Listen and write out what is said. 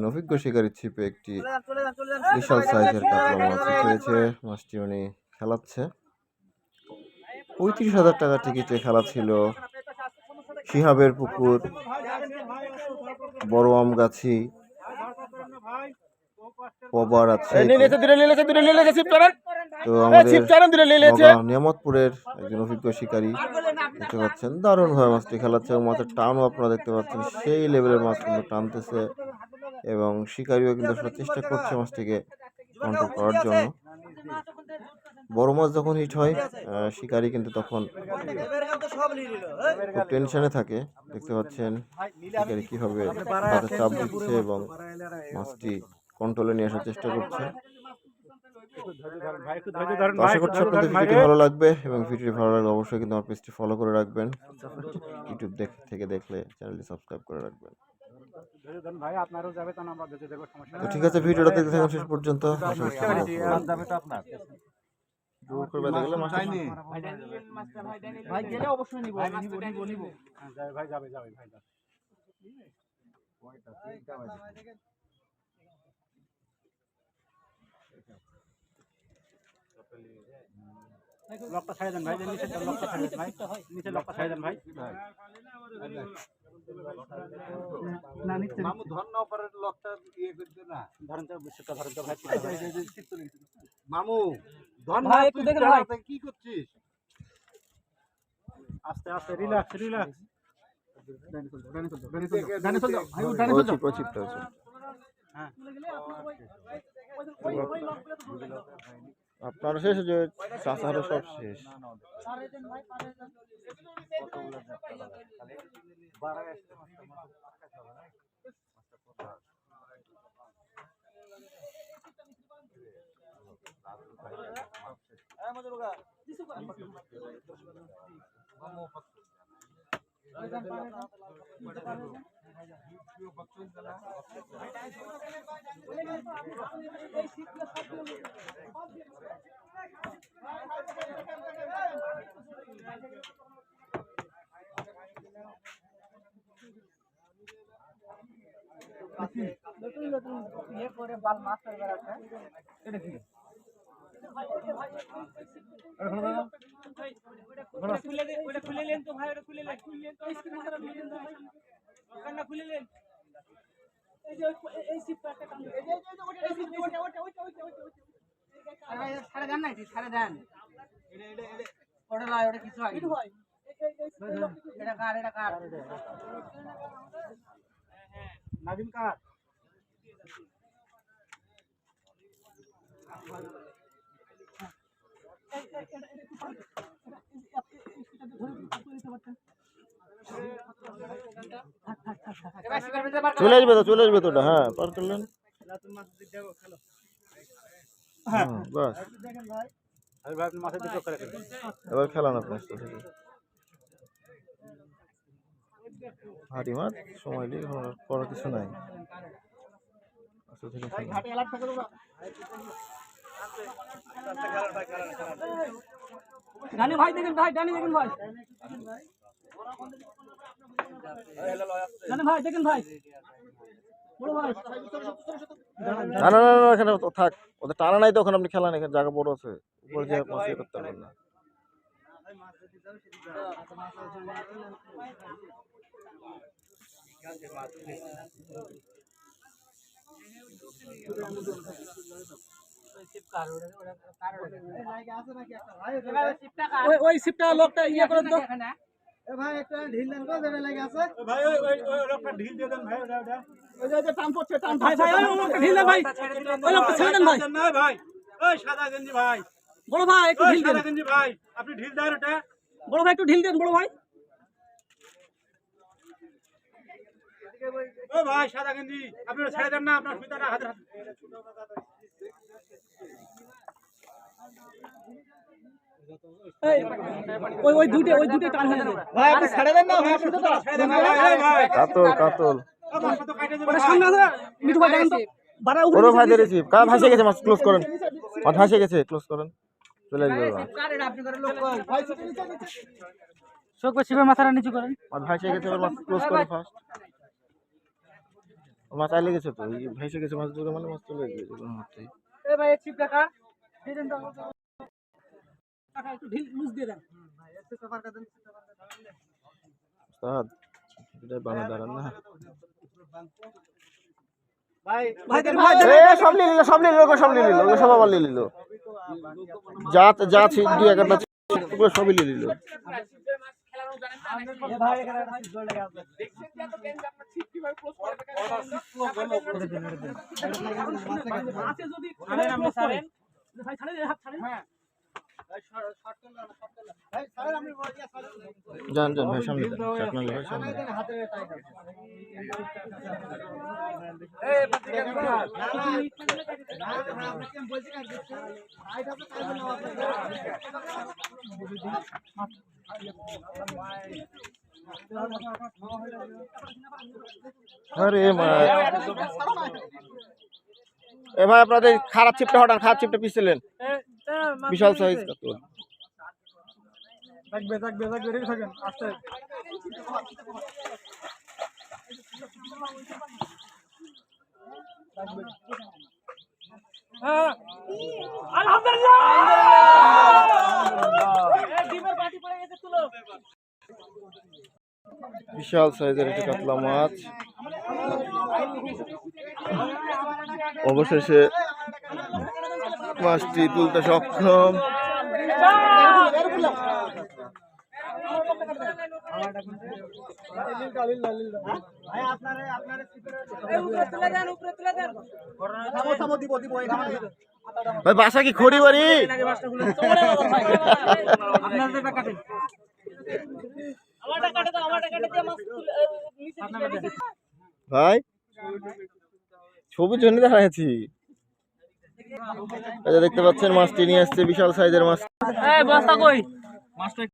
অভিজ্ঞ শিকারী ছিপে একটি বিশাল সাইজের কাতলা মাছ হয়েছে। মাছটি উনি খেলাচ্ছে। 35,000 টাকা টিকিটে খেলা ছিল। শিহাবের পুকুর, বড় আমগাছি, পবার আছে। তো আমাদের নিয়ামতপুরের একজন অভিজ্ঞ শিকারী দেখতে পাচ্ছেন দারুণ ভাবে মাছটি খেলাচ্ছে এবং মাছের টানও আপনারা দেখতে পাচ্ছেন সেই লেভেলের মাছ কিন্তু টানতেছে এবং শিকারীও কিন্তু আসলে চেষ্টা করছে মাছটিকে কন্ট্রোল করার জন্য। বড় মাছ যখন হিট হয় শিকারী কিন্তু তখন খুব টেনশনে থাকে। দেখতে পাচ্ছেন শিকারী কিভাবে হাতে চাপ দিচ্ছে এবং মাছটি কন্ট্রোলে নিয়ে আসার চেষ্টা করছে। আশা করছি আপনাদের ভিডিওটি ভালো লাগবে এবং ভিডিওটি ভালো লাগলে অবশ্যই কিন্তু আমার পেজটি ফলো করে রাখবেন। ইউটিউব থেকে দেখলে চ্যানেলটি সাবস্ক্রাইব করে রাখবেন। তো ঠিক আছে, ভিডিওটা দেখতে থাকুন শেষ পর্যন্ত। লকটা ছাড়ে দেন ভাই, নিচে লকটা ছাড়ে দেন ভাই, নিচে লকটা ছাড়ে দেন ভাই। না নিচে মামু ধর না উপরে লকটা ইয়ে করতে না, ধরেন তো সেটা ধরেন তো ভাই। মামু ধর না, একটু দেখেন ভাই কি করছিস। আস্তে আস্তে রিল্যাক্স রিল্যাক্স। ডানে চল দাও ভাই, ডানে চল দাও। প্রচিপটা আছে। হ্যাঁ আপনার শেষ যে চাচারও সব শেষ। ইয়ে করে বাল মাছ ধরে রাখে এটা কি ওটা খুলে নেন তো ভাই, ওটা খুলে নেন তো স্ক্রিন খারাপ খুলে নেন ভাই, ওখানে খুলে নেন। এই যে এই সিপটা একটা কাম, এই যে ওটা আরে ছাড়ে দেন না, এটা ছাড়ে দেন। ওটা না, ওটা কিছু আগে ভাই, এটা কার নাজিম কার চলে আসবে তো। হ্যাঁ পার করলেন। হ্যাঁ বাস এবার খেলান আপনার হাঁটি মাছ সময় দিয়ে করার কিছু নাই। ডানি ভাই দেখেন ভাই, ডানি দেখেন ভাই, ডানি ভাই দেখেন ভাই, বড় ভাই। না না না, এখানে থাক, ওদের টানা নাই তো ওখানে, আপনি খেলান, এখানে জায়গা বড় আছে, উপরে যে মাছ ইয়ে করতে পারবেন না। ওই সিপটা লোকটা ইয়ে করে দাও ভাই, একটা ঢিল দেন গো, যেটা লাগে আছে ভাই। ওই লোকটা ঢিল দিয়ে দেন ভাই। ওই যে টান পড়ছে, টান ভাই ভাই, ওই লোকটা ঢিল দেন ভাই, ওই লোকটা ছেড়ে দেন ভাই। না ভাই, ওই সাদা গেঞ্জি ভাই, বড় ভাই একটু ঢিল দেন। সাদা গেঞ্জি ভাই, আপনি ঢিল দেন ওটা। বড় ভাই একটু ঢিল দেন বড় ভাই। ও ভাই সাদা গেঞ্জি, আপনি ছেড়ে দেন না, আপনার সুতাটা হাতে হাতে। ওই দুটো টান হয়ে যাবে ভাই, আপনি ছেড়ে দেন না ভাই, সুতাটা ছেড়ে দেন ভাই। কাতল ওটা সামনে আছে মিঠু ভাই, দেখেন তো বাড়া উপরে ভাই ধরেছি, ভাসে গেছে মাছ, ক্লোজ করেন, মাছ ভাসে গেছে, ক্লোজ করেন। চলে যাবে মাছ। শোক শিবের মাথাটা নিচু করেন। মাছ ভাইসে গেছে, এবার মাছ ক্লোজ করে ফার্স্ট। মাছ আইলে গেছে তো, এই ভাইসে গেছে মাছ ধরে মানে মাছ চলে গেছে কোনো মতেই। এই ভাই চিপ টাকা দিয়ে দেন, টাকা একটু ঢিল লুজ দিয়ে দেন। উস্তাদ এটা বানা দাঁড়ান না। ভাই এ সব নিয়ে নিল, সব নিয়ে নিল, ওকে সব নিয়ে নিল, ওকে সব আবার নিয়ে নিল। যা যা ছিল দুই একটা টুকরো সবই নিয়ে নিল। ভাই এখানে একটা জল লেগে আছে। দেখছেন যে তো কেন আপনার ঠিক কিভাবে ক্লোজ করে আছে যদি ছাড়েন আপনি ছাড়েন। ভাই ছাড়েন, হাত ছাড়েন। হ্যাঁ ভাই শর্ট করলে না, শর্ট করলে ভাই ছাড়েন, আপনি বড়িয়া ছাড়েন। যান যান ভাই সামনে যান, আপনার ভাই সামনে। হাতে টাইট আছে। এই পাতি না না আপনি কেন বলছেন আর দেখছেন টাইট আছে, টাইট না আরে মা এ ভাই আপনাদের খারাপ চিপটা হঠাৎ, খারাপ চিপটা পিছলেন বিশাল সাইজ কত। থাকবে রেডি থাকেন আস্তে। হ্যাঁ আলহামদুলিল্লাহ, এই ডিমের বাটি পড়ে গেছে, তুলো। বিশাল সাইজের একটা কাতলা মাছ অবশেষে মাছটি তুলতে সক্ষম। ভাই বাসা কি খড়ি বাড়ি? ভাই ছবির জন্য দেখাচ্ছি। দেখতে পাচ্ছেন মাছটি নিয়ে আসছে, বিশাল সাইজের মাছ। বস্তা কই?